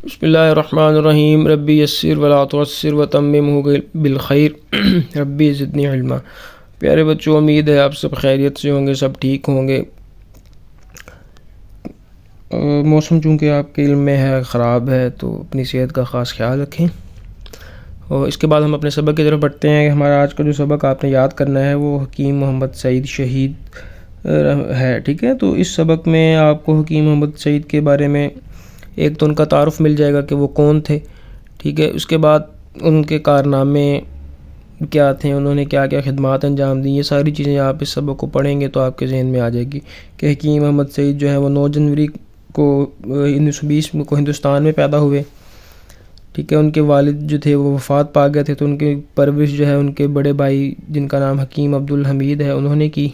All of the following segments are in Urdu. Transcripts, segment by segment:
بسم اللہ الرحمن الرحیم ربی یسر ولا تعسر وتممہ بالخیر ربی زدنی علما۔ پیارے بچوں، امید ہے آپ سب خیریت سے ہوں گے، سب ٹھیک ہوں گے۔ موسم چونکہ آپ کے علم میں ہے خراب ہے، تو اپنی صحت کا خاص خیال رکھیں۔ اور اس کے بعد ہم اپنے سبق کی طرف بڑھتے ہیں۔ ہمارا آج کا جو سبق آپ نے یاد کرنا ہے وہ حکیم محمد سعید شہید ہے، ٹھیک ہے۔ تو اس سبق میں آپ کو حکیم محمد سعید کے بارے میں ایک تو ان کا تعارف مل جائے گا کہ وہ کون تھے، ٹھیک ہے۔ اس کے بعد ان کے کارنامے کیا تھے، انہوں نے کیا کیا خدمات انجام دیں، یہ ساری چیزیں آپ اس سبق کو پڑھیں گے تو آپ کے ذہن میں آ جائے گی کہ حکیم محمد سعید جو ہے وہ 9 جنوری کو 1920 کو ہندوستان میں پیدا ہوئے، ٹھیک ہے۔ ان کے والد جو تھے وہ وفات پا گئے تھے، تو ان کی پرورش جو ہے ان کے بڑے بھائی جن کا نام حکیم عبدالحمید ہے انہوں نے کی،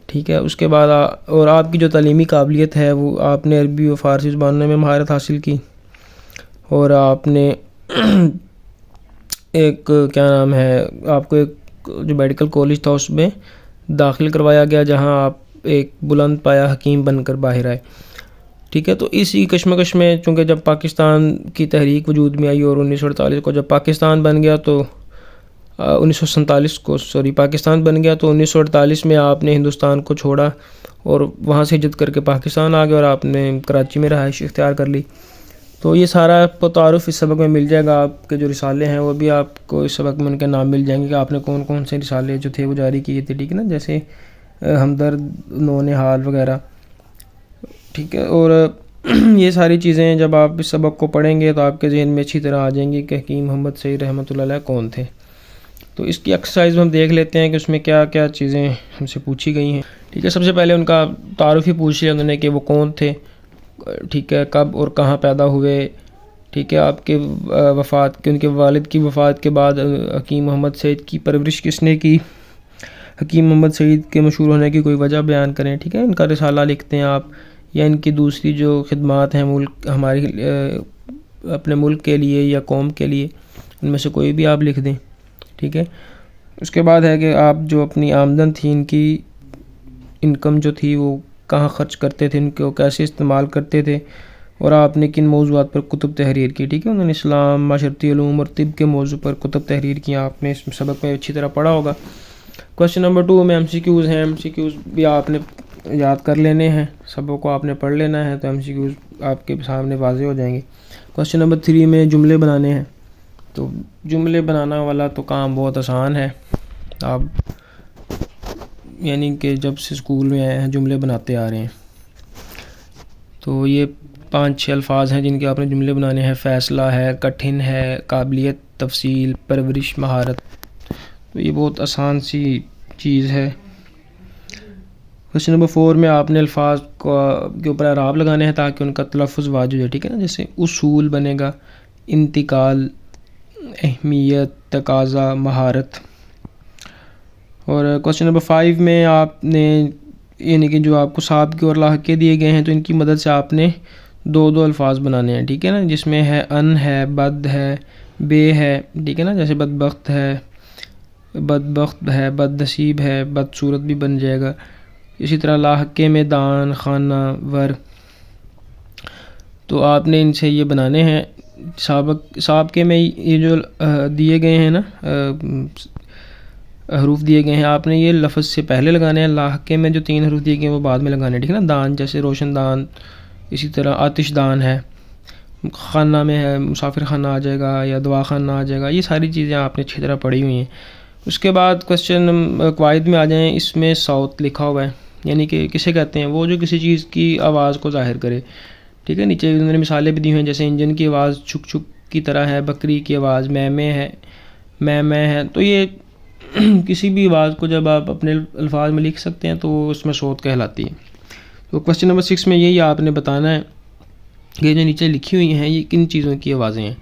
ٹھیک ہے۔ اس کے بعد اور آپ کی جو تعلیمی قابلیت ہے وہ آپ نے عربی و فارسی زبانوں میں مہارت حاصل کی، اور آپ نے ایک کیا نام ہے، آپ کو ایک جو میڈیکل کالج تھا اس میں داخل کروایا گیا، جہاں آپ ایک بلند پایہ حکیم بن کر باہر آئے، ٹھیک ہے۔ تو اسی کشمکش میں چونکہ جب پاکستان کی تحریک وجود میں آئی اور 1948 کو جب پاکستان بن گیا تو 1947 کو پاکستان بن گیا، تو 1948 میں آپ نے ہندوستان کو چھوڑا اور وہاں سے ہجرت کر کے پاکستان آ گئے اور آپ نے کراچی میں رہائش اختیار کر لی۔ تو یہ سارا آپ کو تعارف اس سبق میں مل جائے گا۔ آپ کے جو رسالے ہیں وہ بھی آپ کو اس سبق میں ان کے نام مل جائیں گے کہ آپ نے کون کون سے رسالے جو تھے وہ جاری کیے تھے، ٹھیک ہے نا، جیسے ہمدرد، نونہال وغیرہ، ٹھیک ہے۔ اور یہ ساری چیزیں جب آپ اس سبق کو پڑھیں گے تو آپ کے ذہن میں اچھی طرح آ جائیں گی کہ حکیم محمد سعید رحمۃ اللہ علیہ کون تھے۔ تو اس کی ایکسرسائز ہم دیکھ لیتے ہیں کہ اس میں کیا کیا چیزیں ہم سے پوچھی گئی ہیں، ٹھیک ہے۔ سب سے پہلے ان کا تعارف ہی پوچھ لیا انہوں نے کہ وہ کون تھے، ٹھیک ہے، کب اور کہاں پیدا ہوئے، ٹھیک ہے۔ آپ کے وفات کے ان کے والد کی وفات کے بعد حکیم محمد سعید کی پرورش کس نے کی، حکیم محمد سعید کے مشہور ہونے کی کوئی وجہ بیان کریں، ٹھیک ہے۔ ان کا رسالہ لکھتے ہیں آپ، یا ان کی دوسری جو خدمات ہیں ملک ہماری اپنے ملک کے لیے یا قوم کے لیے، ان میں سے کوئی بھی آپ لکھ دیں، ٹھیک ہے۔ اس کے بعد ہے کہ آپ جو اپنی آمدن تھی، ان کی انکم جو تھی وہ کہاں خرچ کرتے تھے، ان کو کیسے استعمال کرتے تھے، اور آپ نے کن موضوعات پر کتب تحریر کی، ٹھیک ہے۔ انہوں نے اسلام، معاشرتی علوم اور طب کے موضوع پر کتب تحریر کیا، آپ نے اس سبق میں اچھی طرح پڑھا ہوگا۔ کویسچن نمبر 2 میں MCQs ہیں، MCQs بھی آپ نے یاد کر لینے ہیں، سبق کو آپ نے پڑھ لینا ہے، تو MCQs آپ کے سامنے واضح ہو جائیں گے۔ کویسچن نمبر 3 میں جملے بنانے ہیں، تو جملے بنانا والا تو کام بہت آسان ہے، آپ یعنی کہ جب سے اسکول میں آئے ہیں جملے بناتے آ رہے ہیں۔ تو یہ 5-6 الفاظ ہیں جن کے آپ نے جملے بنانے ہیں: فیصلہ ہے، کٹھن ہے، قابلیت، تفصیل، پرورش، مہارت۔ تو یہ بہت آسان سی چیز ہے۔ کویسچن نمبر 4 میں آپ نے الفاظ کے اوپر اعراب لگانے ہیں تاکہ ان کا تلفظ واضح ہے، ٹھیک ہے نا، جیسے اصول بنے گا انتقال، اہمیت، تقاضا، مہارت۔ اور کویسچن نمبر 5 میں آپ نے یعنی کہ جو آپ کو سابقے اور لاحقے دیے گئے ہیں تو ان کی مدد سے آپ نے 2 الفاظ بنانے ہیں، ٹھیک ہے نا، جس میں ہے ان ہے، بد ہے، بے ہے، ٹھیک ہے نا، جیسے بدبخت ہے، بدبخت ہے، بد نصیب ہے، بدصورت بھی بن جائے گا۔ اسی طرح لاحقے میں دان، خانہ، ور، تو آپ نے ان سے یہ بنانے ہیں۔ سابقے میں یہ جو دیے گئے ہیں نا حروف دیے گئے ہیں، آپ نے یہ لفظ سے پہلے لگانے ہیں۔ لاحقے میں جو 3 حروف دیے گئے ہیں وہ بعد میں لگانے ہیں، ٹھیک ہے نا۔ دان جیسے روشن دان، اسی طرح آتش دان ہے۔ خانہ میں ہے مسافر خانہ آ جائے گا یا دوا خانہ آ جائے گا۔ یہ ساری چیزیں آپ نے اچھی طرح پڑھی ہوئی ہیں۔ اس کے بعد کویسچن قواعد میں آ جائیں، اس میں صوت لکھا ہوا ہے، یعنی کہ کسے کہتے ہیں، وہ جو کسی چیز کی آواز کو ظاہر کرے، ٹھیک ہے۔ نیچے انہوں نے مثالیں بھی دی ہوئی ہیں، جیسے انجن کی آواز چھک چھک کی طرح ہے، بکری کی آواز میں ہے، میں ہے۔ تو یہ کسی بھی آواز کو جب آپ اپنے الفاظ میں لکھ سکتے ہیں تو اس میں صوت کہلاتی ہے۔ تو کویسچن نمبر 6 میں یہی آپ نے بتانا ہے کہ یہ جو نیچے لکھی ہوئی ہیں یہ کن چیزوں کی آوازیں ہیں،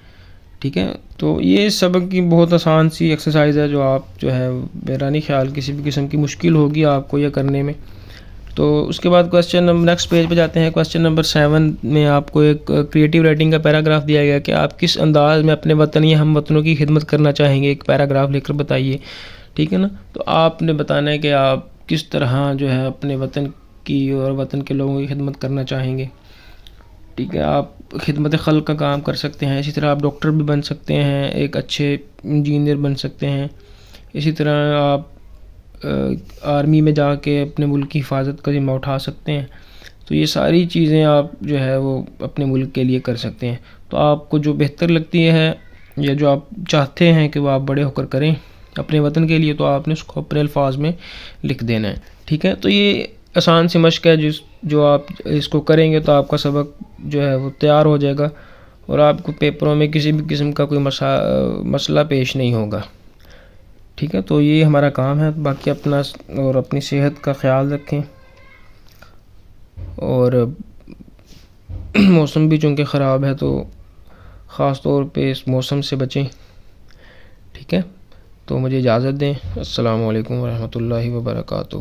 ٹھیک ہے۔ تو یہ سبق کی بہت آسان سی ایکسرسائز ہے جو آپ جو ہے میرا نہیں خیال کسی بھی قسم کی مشکل ہوگی آپ کو یہ کرنے میں۔ تو اس کے بعد کویسچن نمبر نیکسٹ پیج پہ جاتے ہیں۔ کویسچن نمبر 7 میں آپ کو ایک کریٹیو رائٹنگ کا پیراگراف دیا گیا کہ آپ کس انداز میں اپنے وطن یا ہم وطنوں کی خدمت کرنا چاہیں گے، ایک پیراگراف لکھ کر بتائیے، ٹھیک ہے نا۔ تو آپ نے بتانا ہے کہ آپ کس طرح جو ہے اپنے وطن کی اور وطن کے لوگوں کی خدمت کرنا چاہیں گے، ٹھیک ہے۔ آپ خدمت خلق کا کام کر سکتے ہیں، اسی طرح آپ ڈاکٹر بھی بن سکتے ہیں، ایک اچھے انجینئر بن سکتے ہیں، اسی طرح آپ آرمی میں جا کے اپنے ملک کی حفاظت کا ذمہ اٹھا سکتے ہیں۔ تو یہ ساری چیزیں آپ جو ہے وہ اپنے ملک کے لیے کر سکتے ہیں۔ تو آپ کو جو بہتر لگتی ہے یا جو آپ چاہتے ہیں کہ وہ آپ بڑے ہو کر کریں اپنے وطن کے لیے، تو آپ نے اس کو اپنے الفاظ میں لکھ دینا ہے، ٹھیک ہے۔ تو یہ آسان سی مشق ہے جو آپ اس کو کریں گے تو آپ کا سبق جو ہے وہ تیار ہو جائے گا اور آپ کو پیپروں میں کسی بھی قسم کا کوئی مسئلہ پیش نہیں ہوگا، ٹھیک ہے۔ تو یہ ہمارا کام ہے، باقی اپنا اور اپنی صحت کا خیال رکھیں، اور موسم بھی چونکہ خراب ہے تو خاص طور پہ اس موسم سے بچیں، ٹھیک ہے۔ تو مجھے اجازت دیں، السلام علیکم ورحمۃ اللہ وبرکاتہ۔